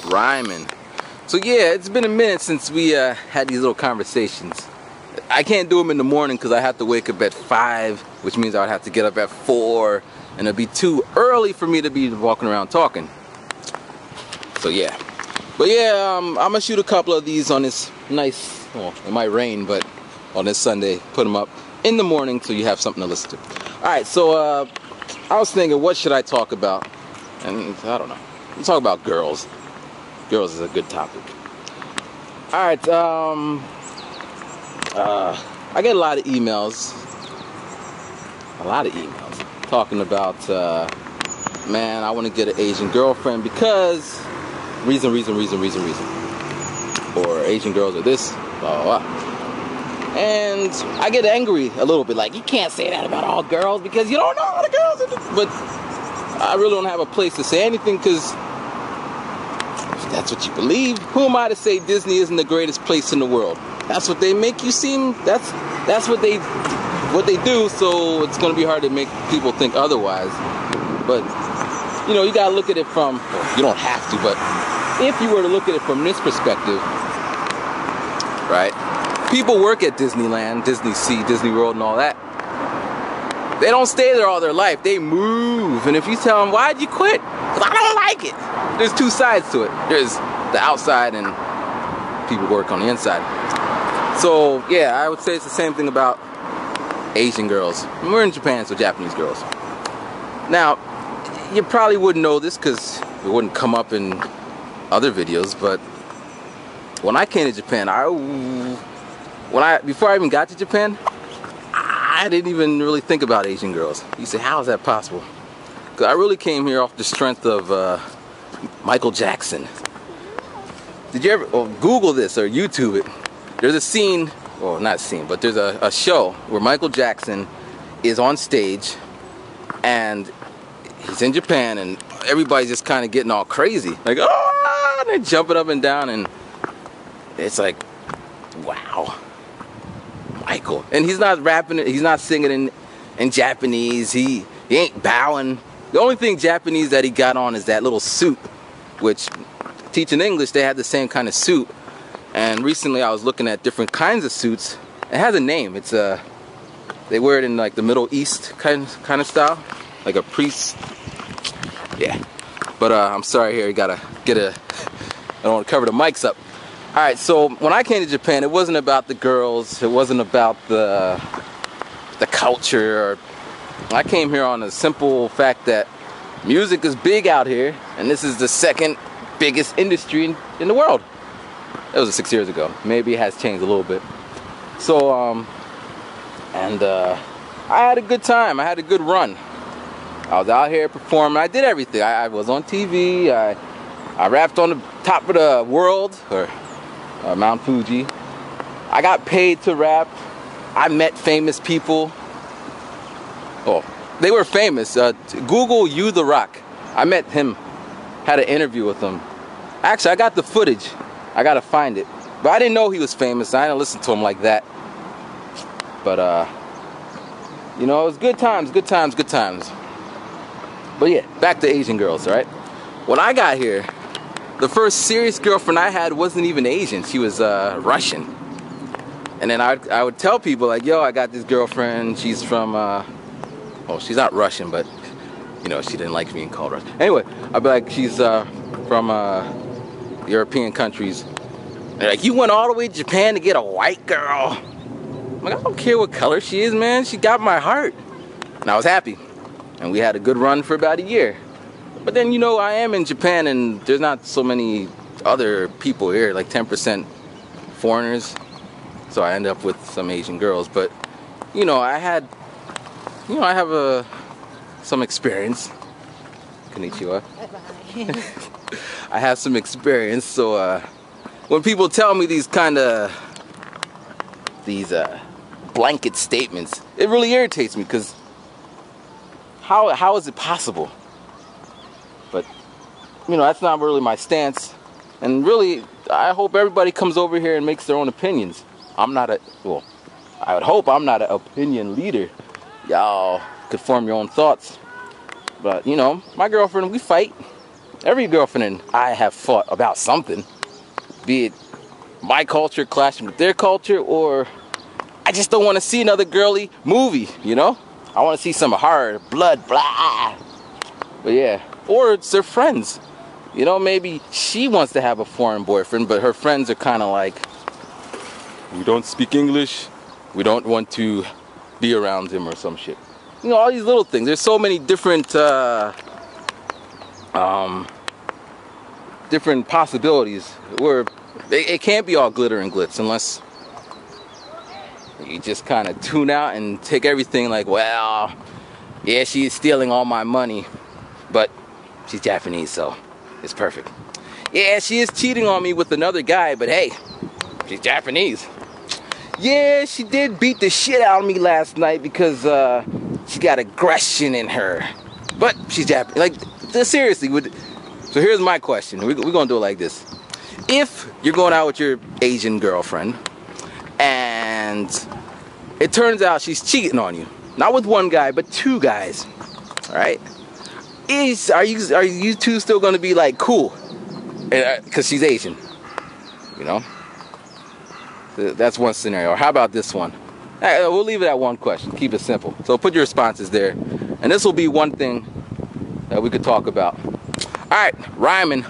rhyming. So yeah, it's been a minute since we had these little conversations. I can't do them in the morning because I have to wake up at 5, which means I would have to get up at 4, and it'd be too early for me to be walking around talking. So yeah. But yeah, I'm gonna shoot a couple of these on this nice, well, it might rain, but on this Sunday, put them up in the morning so you have something to listen to. Alright, so I was thinking, what should I talk about? And I don't know. Let's talk about girls. Girls is a good topic. Alright, I get a lot of emails. Talking about, man, I want to get an Asian girlfriend because reason. Or Asian girls are this, blah, blah, blah. And I get angry a little bit, like, you can't say that about all girls because you don't know all the girls. But I really don't have a place to say anything because if that's what you believe, who am I to say Disney isn't the greatest place in the world? That's what they make you seem, that's what they do, so it's going to be hard to make people think otherwise. But, you know, you got to look at it from, well, you don't have to, but if you were to look at it from this perspective, right? People work at Disneyland, Disney Sea, Disney World and all that. They don't stay there all their life. They move. And if you tell them, why'd you quit? Because I don't like it. There's two sides to it. There's the outside and people work on the inside. So, yeah, I would say it's the same thing about Asian girls. We're in Japan, so Japanese girls. Now, you probably wouldn't know this because it wouldn't come up in other videos, but when I came to Japan, before I even got to Japan, I didn't even really think about Asian girls. You say, how is that possible? Because I really came here off the strength of Michael Jackson. Did you ever Google this or YouTube it? There's a scene, well, not a scene, but there's a show where Michael Jackson is on stage and he's in Japan and everybody's just kind of getting all crazy. Like, oh, and they're jumping up and down and it's like, wow. Michael. And he's not rapping, he's not singing in Japanese, he ain't bowing. The only thing Japanese that he got on is that little suit, which, teaching English, they have the same kind of suit. And recently I was looking at different kinds of suits. It has a name. It's they wear it in like the Middle East kind of style, like a priest. Yeah. But I'm sorry here, you gotta get I don't want to cover the mics up. Alright, so when I came to Japan, it wasn't about the girls, it wasn't about the culture. I came here on a simple fact that music is big out here, and this is the second biggest industry in the world. That was 6 years ago. Maybe it has changed a little bit. So, I had a good time. I had a good run. I was out here performing. I did everything. I was on TV. I rapped on the top of the world, or Mount Fuji. I got paid to rap. I met famous people. Oh, they were famous. Google You The Rock. I met him. Had an interview with him. Actually, I got the footage. I gotta find it. But I didn't know he was famous. I didn't listen to him like that. But you know, it was good times. But yeah, back to Asian girls, right? When I got here, the first serious girlfriend I had wasn't even Asian. She was Russian. And then I would tell people like, yo, I got this girlfriend. She's from, well, she's not Russian, but, you know, she didn't like being called Russian. Anyway, I'd be like, she's from European countries. And they're like, you went all the way to Japan to get a white girl? I'm like, I don't care what color she is, man. She got my heart. And I was happy. And we had a good run for about a year. But then, you know, I am in Japan and there's not so many other people here, like 10% foreigners. So I end up with some Asian girls. But, you know, I have some experience. Konnichiwa. I have some experience, so when people tell me these blanket statements, it really irritates me because how is it possible? But, you know, that's not really my stance. And really, I hope everybody comes over here and makes their own opinions. I would hope I'm not an opinion leader. Y'all could form your own thoughts. But, you know, my girlfriend, we fight. Every girlfriend and I have fought about something, be it my culture clashing with their culture, or I just don't want to see another girly movie, you know? I want to see some horror, blood, blah. But yeah, or it's their friends. You know, maybe she wants to have a foreign boyfriend, but her friends are kind of like, we don't speak English, we don't want to be around him or some shit. You know, all these little things. There's so many different different possibilities where it can't be all glitter and glitz unless you just kind of tune out and take everything like, well, yeah, she's stealing all my money, but she's Japanese, so it's perfect. Yeah, she is cheating on me with another guy, but hey, she's Japanese. Yeah, she did beat the shit out of me last night because she got aggression in her, but she's Japanese. Like, seriously, so here's my question. We're gonna do it like this. If you're going out with your Asian girlfriend and it turns out she's cheating on you, not with one guy, but two guys, all right? Are you two still gonna be like cool? Because she's Asian, you know? That's one scenario. Or how about this one? We'll leave it at one question. Keep it simple. So put your responses there. And this will be one thing that we could talk about. All right, rhyming.